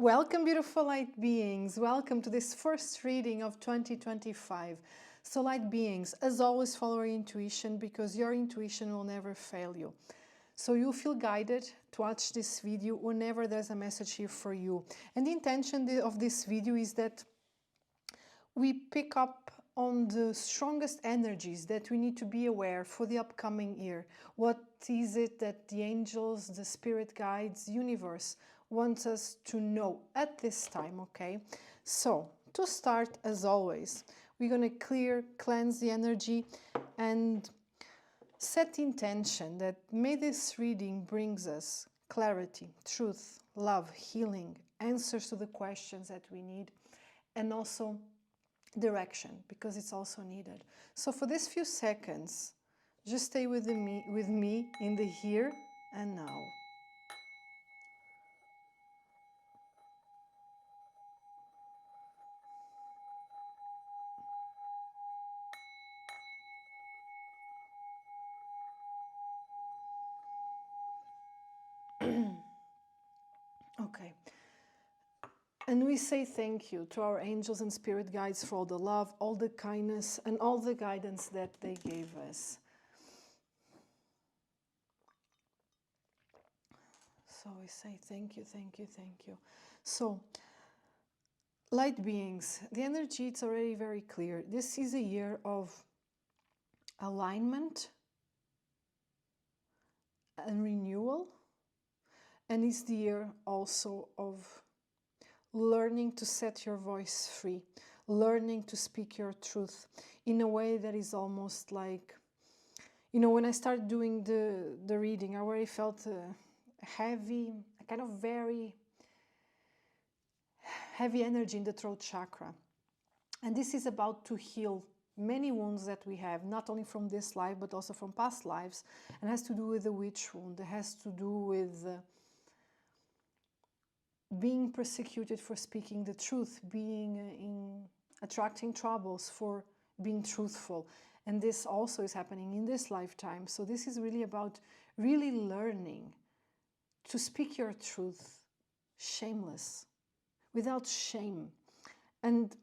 Welcome, beautiful light beings. Welcome to this first reading of 2025. So, light beings, as always, follow your intuition because your intuition will never fail you. So you feel guided to watch this video whenever there's a message here for you. And the intention of this video is that we pick up on the strongest energies that we need to be aware for the upcoming year. What is it that the angels, the spirit guides, universe wants us to know at this time, okay? So, to start, as always, we're going to cleanse the energy and set the intention that may this reading brings us clarity, truth, love, healing, answers to the questions that we need, and also direction, because it's also needed. So for these few seconds, just stay with me in the here and now. Okay. And we say thank you to our angels and spirit guides for all the love, all the kindness, and all the guidance that they gave us. So we say thank you, thank you, thank you. So, light beings, the energy, it's already very clear. This is a year of alignment and renewal. And it's the year also of learning to set your voice free, learning to speak your truth in a way that is almost like, you know, when I started doing the reading, I already felt heavy, a kind of very heavy energy in the throat chakra. And this is about to heal many wounds that we have, not only from this life, but also from past lives. And it has to do with the witch wound. It has to do with being persecuted for speaking the truth, being attracting troubles for being truthful. And this also is happening in this lifetime. So this is really about really learning to speak your truth shameless, without shame. And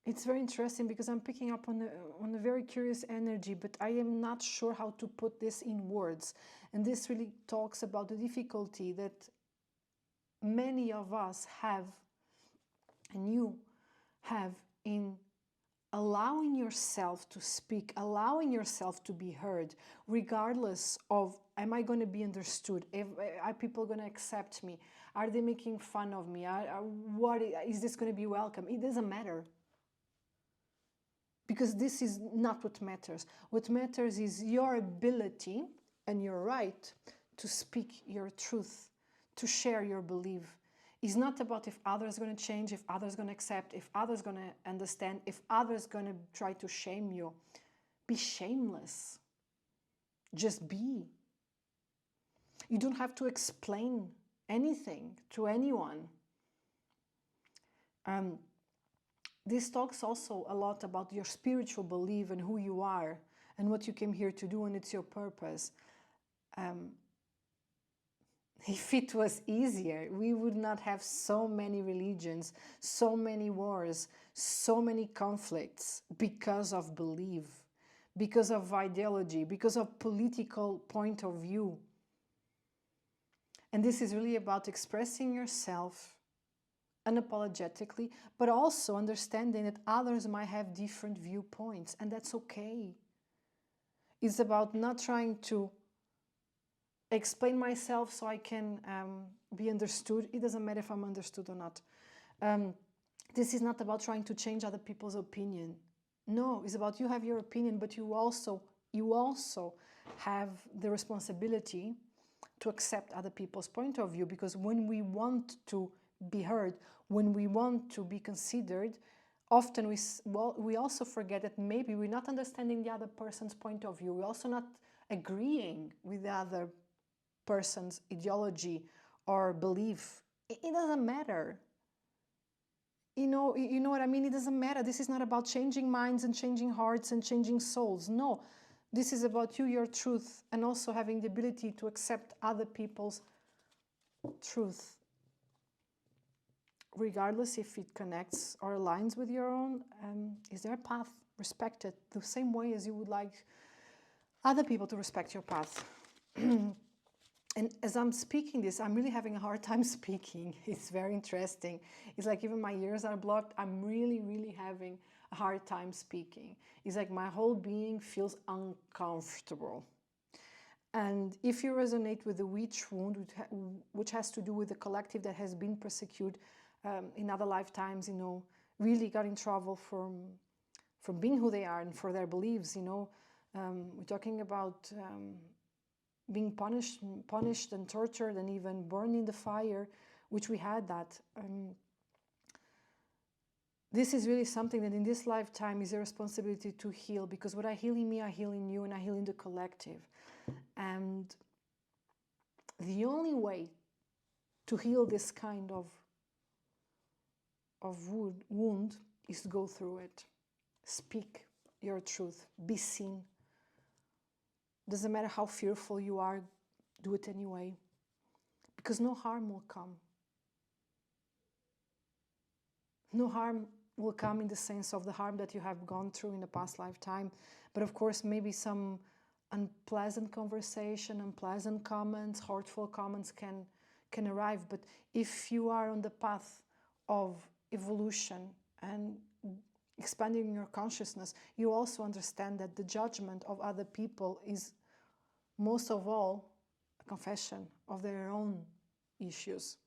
it's very interesting because I'm picking up on a very curious energy, but I am not sure how to put this in words. And this really talks about the difficulty that many of us have, and you have, in allowing yourself to speak, allowing yourself to be heard, regardless of, am I going to be understood? Are people going to accept me? Are they making fun of me? What is this going to be welcome? It doesn't matter. Because this is not what matters. What matters is your ability and your right to speak your truth, to share your belief. It's not about if others are going to change, if others are going to accept, if others are going to understand, if others are going to try to shame you. Be shameless. Just be. You don't have to explain anything to anyone. This talks also a lot about your spiritual belief and who you are and what you came here to do, and it's your purpose. If it was easier, we would not have so many religions, so many wars, so many conflicts because of belief, because of ideology, because of political point of view. And this is really about expressing yourself unapologetically, but also understanding that others might have different viewpoints, and that's okay. It's about not trying to explain myself so I can be understood. It doesn't matter if I'm understood or not. This is not about trying to change other people's opinion. No, it's about you have your opinion, but you also have the responsibility to accept other people's point of view, because when we want to be heard, when we want to be considered, often we also forget that maybe we're not understanding the other person's point of view. We're also not agreeing with the other person's ideology or belief. It doesn't matter. You know what I mean? It doesn't matter. This is not about changing minds and changing hearts and changing souls. No, this is about you, your truth, and also having the ability to accept other people's truth, regardless if it connects or aligns with your own, is their path. Respect it the same way as you would like other people to respect your path. And as I'm speaking this, I'm really having a hard time speaking. It's very interesting. It's like even my ears are blocked. I'm really, really having a hard time speaking. It's like my whole being feels uncomfortable. And if you resonate with the witch wound, which has to do with the collective that has been persecuted in other lifetimes, you know, really got in trouble from being who they are and for their beliefs, you know. We're talking about being punished and tortured and even burned in the fire, which we had that. This is really something that in this lifetime is a responsibility to heal, because what I heal in me, I heal in you, and I heal in the collective. And the only way to heal this kind of wound is to go through it. Speak your truth. Be seen. Doesn't matter how fearful you are, do it anyway. Because no harm will come. No harm will come in the sense of the harm that you have gone through in the past lifetime. But of course, maybe some unpleasant conversation, unpleasant comments, hurtful comments can arrive. But if you are on the path of evolution and expanding your consciousness, you also understand that the judgment of other people is most of all a confession of their own issues.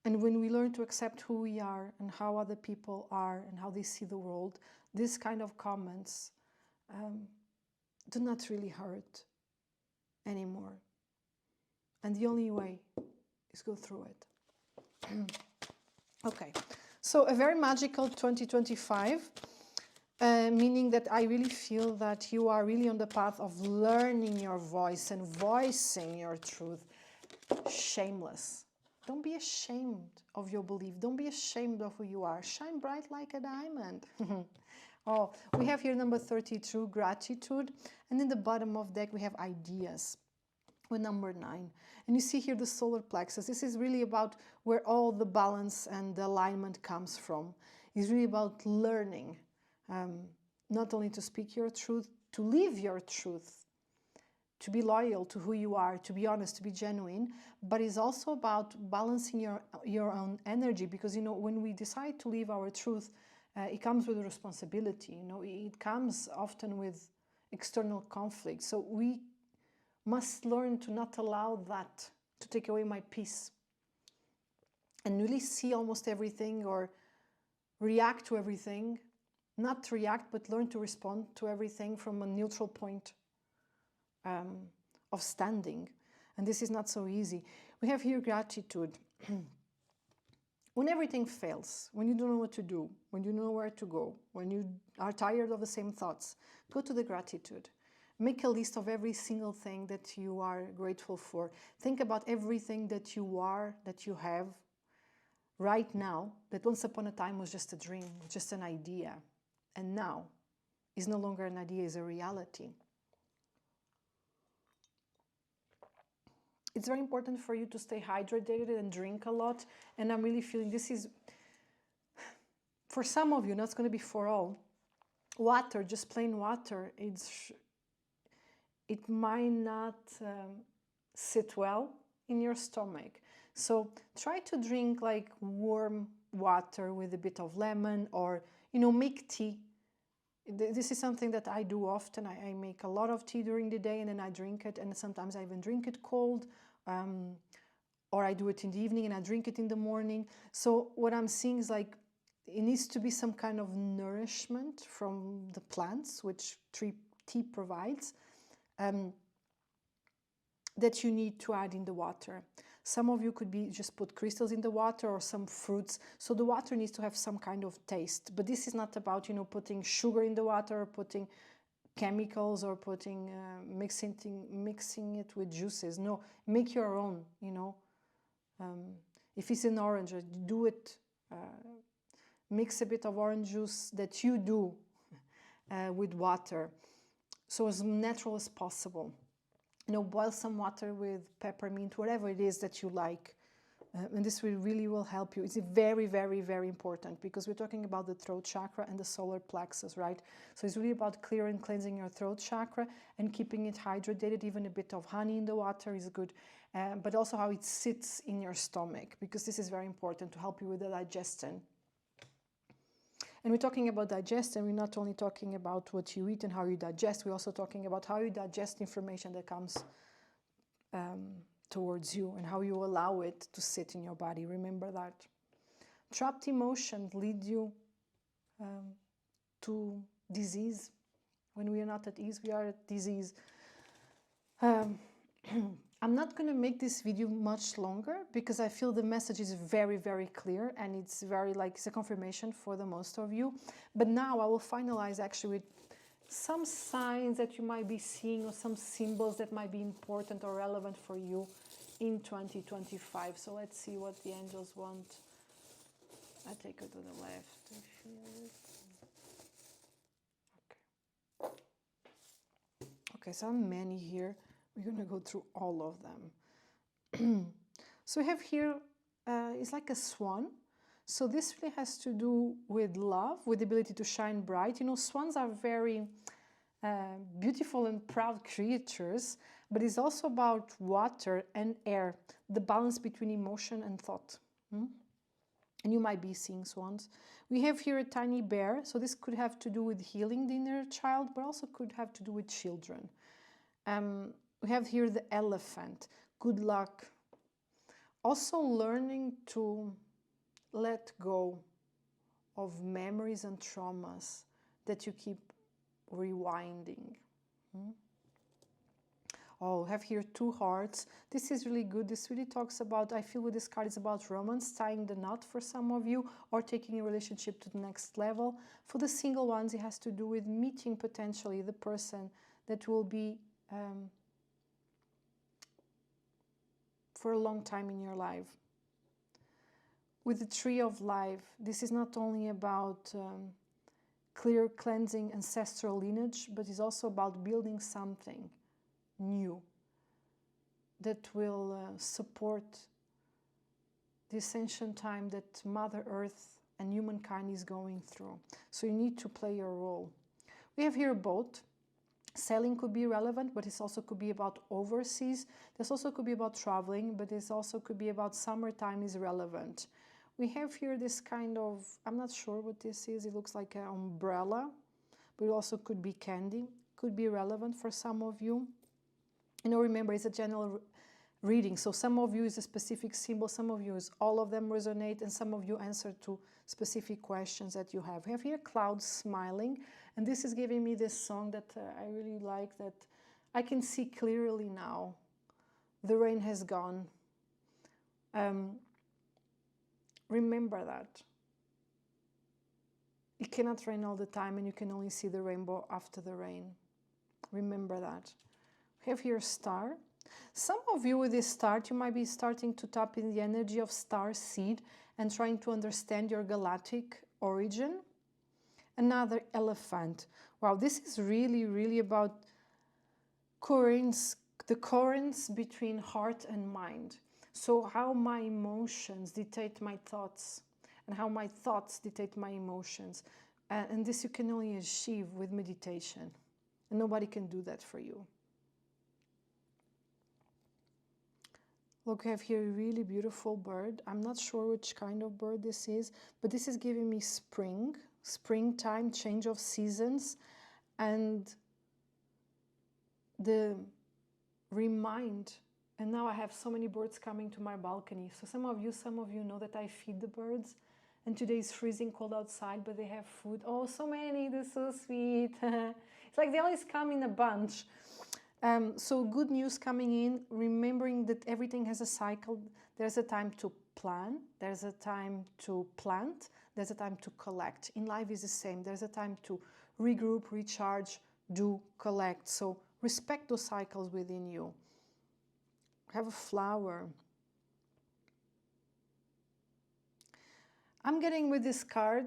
And when we learn to accept who we are and how other people are and how they see the world, this kind of comments do not really hurt anymore. And the only way is go through it. Okay, so a very magical 2025, meaning that I really feel that you are really on the path of learning your voice and voicing your truth. Shameless. Don't be ashamed of your belief. Don't be ashamed of who you are. Shine bright like a diamond. Oh, we have here number 32, gratitude. And in the bottom of the deck, we have ideas with number 9. And you see here the solar plexus. This is really about where all the balance and the alignment comes from. It's really about learning, not only to speak your truth, to live your truth, to be loyal to who you are, to be honest, to be genuine, but it's also about balancing your own energy, because, you know, when we decide to live our truth, it comes with a responsibility, you know, it comes often with external conflict. So we must learn to not allow that to take away my peace and really see almost everything or react to everything, not react, but learn to respond to everything from a neutral point of standing. And this is not so easy. We have here gratitude. When everything fails, when you don't know what to do, when you don't know where to go, when you are tired of the same thoughts, go to the gratitude. Make a list of every single thing that you are grateful for. Think about everything that you are, that you have right now, that once upon a time was just a dream, just an idea. And now is no longer an idea, is a reality. It's very important for you to stay hydrated and drink a lot. And I'm really feeling this is, for some of you, not going to be for all, water, just plain water, it might not sit well in your stomach. So try to drink like warm water with a bit of lemon, or, you know, make tea. This is something that I do often. I make a lot of tea during the day and then I drink it, and sometimes I even drink it cold, or I do it in the evening and I drink it in the morning. So what I'm seeing is like it needs to be some kind of nourishment from the plants, which tea provides, that you need to add in the water. Some of you could be just put crystals in the water or some fruits. So the water needs to have some kind of taste. But this is not about, you know, putting sugar in the water or putting chemicals or putting mixing it with juices. No, make your own, you know. If it's an orange, do it. Mix a bit of orange juice that you do with water. So as natural as possible. You know, boil some water with peppermint, whatever it is that you like. And this really will help you. It's very, very, very important because we're talking about the throat chakra and the solar plexus, right? So it's really about clearing, cleansing your throat chakra and keeping it hydrated. Even a bit of honey in the water is good, but also how it sits in your stomach, because this is very important to help you with the digestion. And we're talking about digestion. We're not only talking about what you eat and how you digest, we're also talking about how you digest information that comes towards you and how you allow it to sit in your body. Remember that. Trapped emotions lead you to disease. When we are not at ease, we are at disease. I'm not going to make this video much longer because I feel the message is very, very clear, and it's very it's a confirmation for the most of you. But now I will finalize actually with some signs that you might be seeing or some symbols that might be important or relevant for you in 2025. So let's see what the angels want. I take it to the left. Okay, so many here. We're going to go through all of them. So we have here, it's like a swan. So this really has to do with love, with the ability to shine bright. You know, swans are very beautiful and proud creatures, but it's also about water and air, the balance between emotion and thought. And you might be seeing swans. We have here a tiny bear, so this could have to do with healing the inner child, but also could have to do with children. We have here the elephant, good luck. Also learning to let go of memories and traumas that you keep rewinding. Oh, have here 2 hearts. This is really good. This really talks about, I feel with this card, it's about romance, tying the knot for some of you, or taking a relationship to the next level. For the single ones, it has to do with meeting potentially the person that will be for a long time in your life. With the tree of life, this is not only about clear cleansing ancestral lineage, but it's also about building something new that will support this ancient time that Mother Earth and humankind is going through. So you need to play your role. We have here a boat. Sailing could be relevant, but this also could be about overseas. This also could be about traveling, but this also could be about summertime is relevant. We have here this kind of, I'm not sure what this is. It looks like an umbrella, but it also could be candy. Could be relevant for some of you. You know, remember, it's a general reading. So some of you is a specific symbol, some of you is all of them resonate, and some of you answer to specific questions that you have. We have here clouds smiling, and this is giving me this song that I really like, that I can see clearly now. The rain has gone. Remember that. It cannot rain all the time, and you can only see the rainbow after the rain. Remember that. We have here a star. Some of you with this start, you might be starting to tap in the energy of star seed and trying to understand your galactic origin. Another elephant. Wow, this is really, really about currents, the currents between heart and mind. So how my emotions dictate my thoughts and how my thoughts dictate my emotions. And this you can only achieve with meditation. And nobody can do that for you. Look, I have here a really beautiful bird. I'm not sure which kind of bird this is, but this is giving me spring, springtime, change of seasons, and the remind. And now I have so many birds coming to my balcony. So some of you know that I feed the birds. And today is freezing cold outside, but they have food. Oh, so many, they're so sweet. It's like they always come in a bunch. So good news coming in, remembering that everything has a cycle. There's a time to plan, there's a time to plant, there's a time to collect. In life is the same. There's a time to regroup, recharge, do, collect. So respect those cycles within you. Have a flower. I'm getting with this card,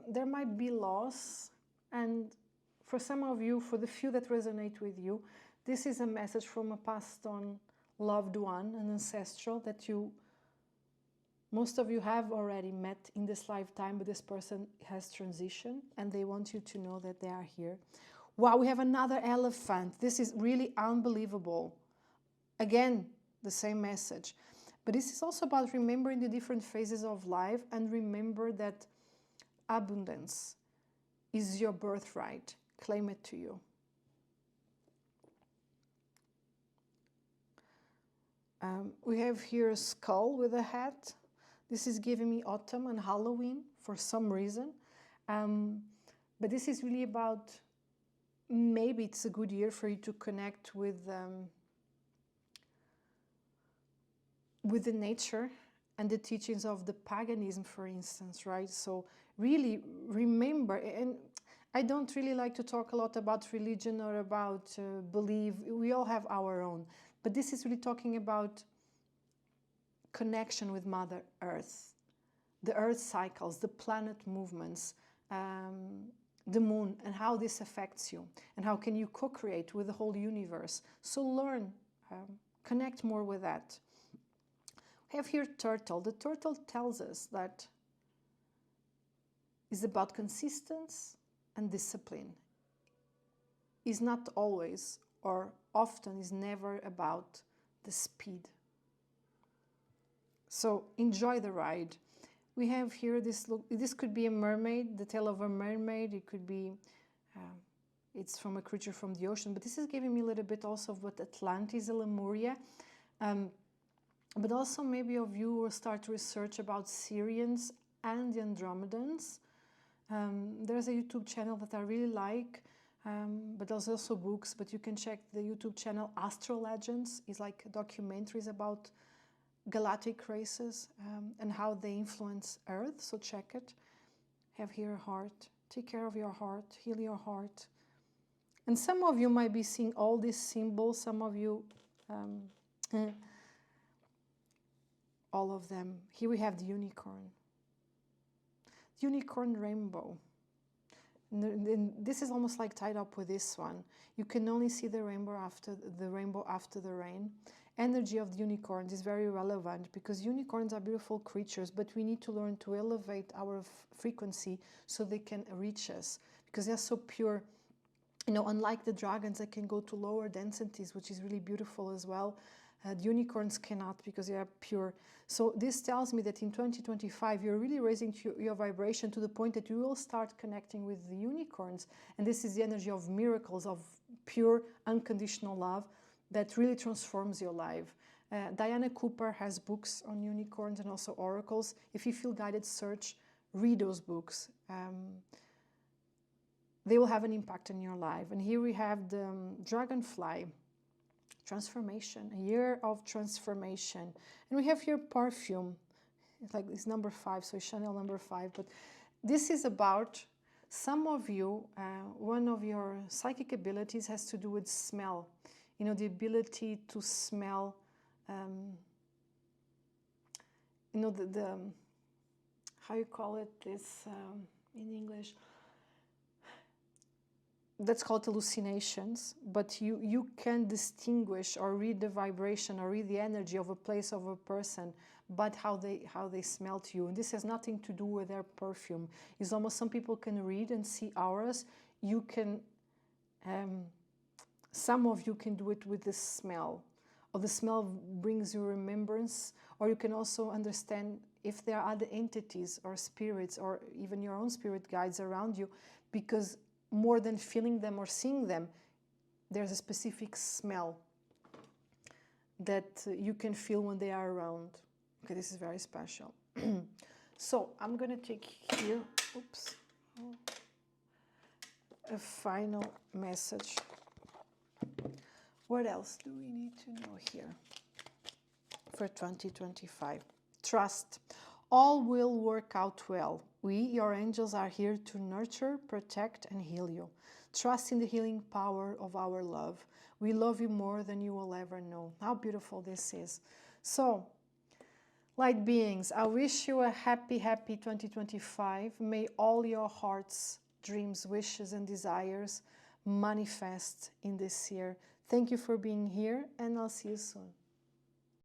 there might be loss, and for some of you, for the few that resonate with you, This is a message from a passed on loved one, an ancestral that most of you have already met in this lifetime, but this person has transitioned and they want you to know that they are here. Wow, we have another elephant. This is really unbelievable. Again, the same message. But this is also about remembering the different phases of life, and remember that abundance is your birthright. Claim it to you. We have here a skull with a hat. This is giving me autumn and Halloween for some reason. But this is really about, maybe it's a good year for you to connect with the nature and the teachings of the paganism, for instance, right? So really remember, and I don't really like to talk a lot about religion or about belief. We all have our own. But this is really talking about connection with Mother Earth, the Earth cycles, the planet movements, the moon, and how this affects you, and how can you co-create with the whole universe. So learn, connect more with that. We have here turtle. The turtle tells us that it's about consistency and discipline. Is not always, or often is never, about the speed. So enjoy the ride. We have here this look. This could be a mermaid, the tail of a mermaid. It could be, it's from a creature from the ocean. But this is giving me a little bit also of what Atlantis, Lemuria. But also maybe of you will start to research about Syrians and the Andromedans. There's a YouTube channel that I really like. But there's also books, but you can check the YouTube channel Astro Legends. It's like documentaries about galactic races and how they influence Earth, so check it. Have here a heart. Take care of your heart, heal your heart. And some of you might be seeing all these symbols, some of you, all of them. Here we have the unicorn. The unicorn rainbow. This is almost like tied up with this one. You can only see the rainbow after the rain. Energy of the unicorns is very relevant because unicorns are beautiful creatures, but we need to learn to elevate our frequency so they can reach us, because they're so pure. You know, unlike the dragons that can go to lower densities, which is really beautiful as well. The unicorns cannot, because they are pure. So this tells me that in 2025, you're really raising your vibration to the point that you will start connecting with the unicorns. And this is the energy of miracles, of pure, unconditional love that really transforms your life. Diana Cooper has books on unicorns and also oracles. If you feel guided, search, read those books. They will have an impact on your life. And here we have the dragonfly. Transformation, a year of transformation. And we have here perfume. It's like it's number 5, so Chanel number 5. But this is about some of you, one of your psychic abilities has to do with smell. You know, the ability to smell, you know, the how you call it this in English? That's called hallucinations, but you can distinguish or read the vibration or read the energy of a place, of a person, but how they smell to you. And this has nothing to do with their perfume. It's almost, some people can read and see auras. You can, some of you can do it with the smell, or the smell brings you remembrance, or you can also understand if there are other entities or spirits or even your own spirit guides around you, because more than feeling them or seeing them, there's a specific smell that you can feel when they are around. Okay, this is very special. So I'm going to take here, oops, a final message. What else do we need to know here for 2025? Trust. All will work out well. We, your angels, are here to nurture, protect, and heal you. Trust in the healing power of our love. We love you more than you will ever know. How beautiful this is. So, light beings, I wish you a happy, happy 2025. May all your hearts, dreams, wishes, and desires manifest in this year. Thank you for being here, and I'll see you soon.